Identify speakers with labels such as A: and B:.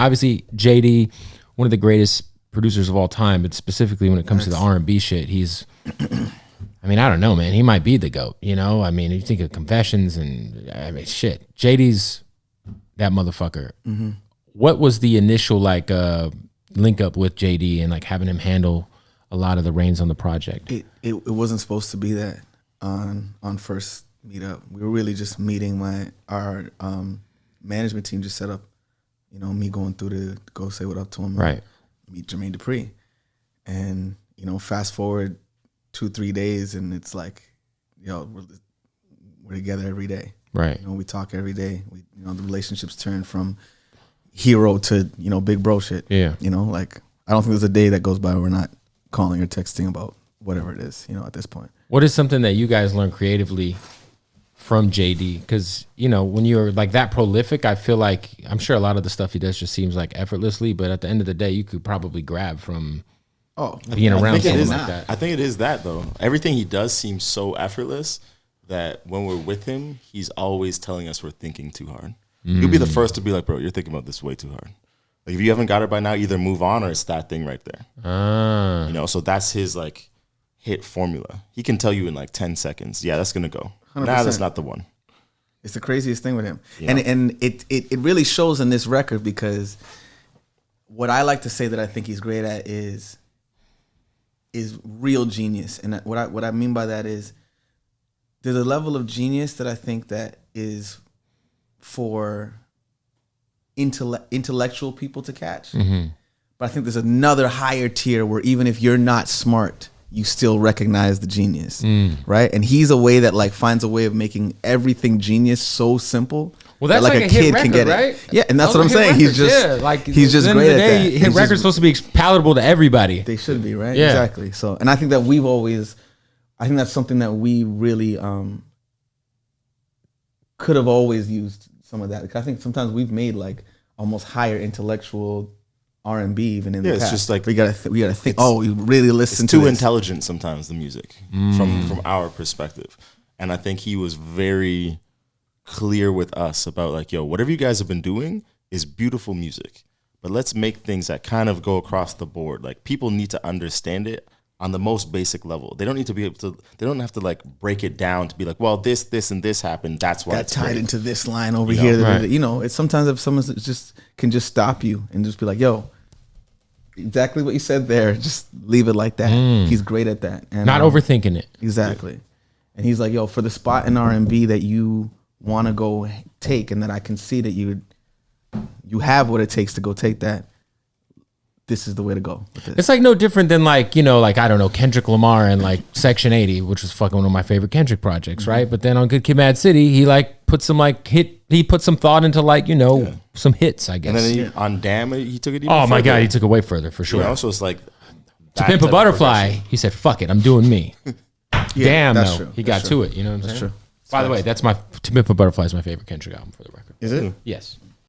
A: obviously JD, one of the greatest producers of all time, but specifically when it comes to the R&B shit, he's, I mean, I don't know, man. He might be the GOAT, you know? I mean, you think of Confessions and, I mean, shit. JD's that motherfucker. Mm-hmm. What was the initial, like, link up with JD and, like, having him handle a lot of the reins on the project?
B: It wasn't supposed to be that on first meetup. We were really just meeting our management team just set up, you know, me going through to go say what up to him.
A: Right.
B: Meet Jermaine Dupri. And, you know, fast forward 2-3 days and it's like, yo, we're together every day.
A: Right.
B: You know, we talk every day. You know, the relationships turn from hero to, you know, big bro shit.
A: Yeah.
B: You know, like, I don't think there's a day that goes by where we're not calling or texting about whatever it is, you know, at this point.
A: What is something that you guys learn creatively from JD? Because, you know, when you're like that prolific, I feel like, I'm sure a lot of the stuff he does just seems like effortlessly, but at the end of the day, you could probably grab from being around something like that.
C: I think it is that, though. Everything he does seems so effortless that when we're with him, he's always telling us we're thinking too hard. He'll be the first to be like, bro, you're thinking about this way too hard. Like, if you haven't got it by now, either move on or it's that thing right there. You know, so that's his, like, hit formula. He can tell you in, like, 10 seconds, yeah, that's going to go. 100%. Nah, that's not the one.
B: It's the craziest thing with him.
C: Yeah.
B: And it really shows in this record because what I like to say that I think he's great at is real genius. And what I mean by that is there's a level of genius that I think that is for intellectual people to catch. Mm-hmm. But I think there's another higher tier where even if you're not smart, you still recognize the genius, right? And he's a way that like finds a way of making everything genius so simple.
A: Well, that's
B: that,
A: like a kid record,
B: can get
A: right?
B: it. Yeah, and that's what I'm saying.
A: Records,
B: He's just great at that.
A: Hit records supposed to be palatable to everybody.
B: They should be, right? Yeah. Exactly. So, and I think that I think that's something that we really could have always used some of that. Because I think sometimes we've made like almost higher intellectual R&B even in the past.
C: It's just like
B: we gotta think. You really listen to
C: too
B: this.
C: intelligent sometimes, the music from our perspective, and I think he was very clear with us about like, yo, whatever you guys have been doing is beautiful music, but let's make things that kind of go across the board. Like, people need to understand it on the most basic level. They don't need to be able to. They don't have to like break it down to be like, well, this, and this happened. That's why
B: that
C: it's
B: tied
C: great.
B: into this line over here.
A: Right.
B: You know, it's sometimes if someone can just stop you and just be like, yo, exactly what you said there. Just leave it like that. He's great at that. And
A: Not overthinking it.
B: Exactly. And he's like, yo, for the spot in R&B that you want to go take, and that I can see that you have what it takes to go take that. This is the way to go.
A: It's like no different than like, you know, like, I don't know, Kendrick Lamar and like Section 80, which was fucking one of my favorite Kendrick projects, right? But then on Good Kid, Mad City, he like put some like he put some thought into like, you know, some hits, I guess.
C: And then on Damn, he took it even
A: Oh my
C: further.
A: God, he took it way further for sure.
C: You know, so it's like
A: To Pimp a Butterfly, he said, fuck it, I'm doing me. Damn,
B: that's
A: though.
B: true.
A: He
B: That's
A: got
B: true.
A: to it, you know what I'm saying?
B: True.
A: By the way, that's To Pimp a Butterfly is my favorite Kendrick album for the record.
B: Is it?
A: Yes.